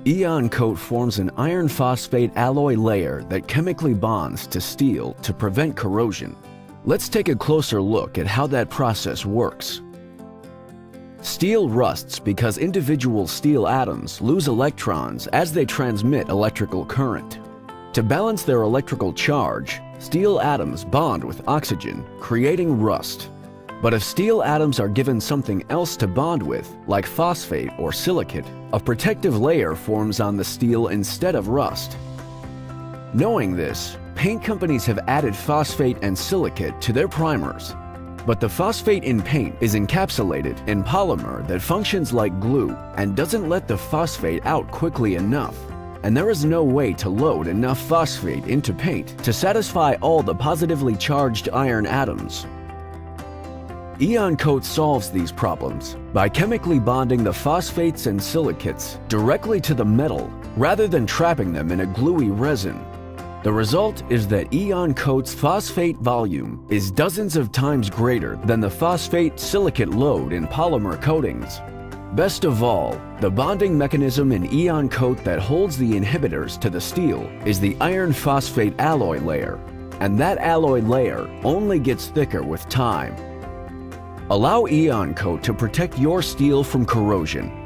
EonCoat forms an iron phosphate alloy layer that chemically bonds to steel to prevent corrosion. Let's take a closer look at how that process works. Steel rusts because individual steel atoms lose electrons as they transmit electrical current. To balance their electrical charge, steel atoms bond with oxygen, creating rust. But if steel atoms are given something else to bond with, like phosphate or silicate, a protective layer forms on the steel instead of rust. Knowing this, paint companies have added phosphate and silicate to their primers. But the phosphate in paint is encapsulated in polymer that functions like glue and doesn't let the phosphate out quickly enough. And there is no way to load enough phosphate into paint to satisfy all the positively charged iron atoms. EonCoat solves these problems by chemically bonding the phosphates and silicates directly to the metal rather than trapping them in a gluey resin. The result is that EonCoat's phosphate volume is dozens of times greater than the phosphate-silicate load in polymer coatings. Best of all, the bonding mechanism in EonCoat that holds the inhibitors to the steel is the iron phosphate alloy layer, and that alloy layer only gets thicker with time. Allow EonCoat to protect your steel from corrosion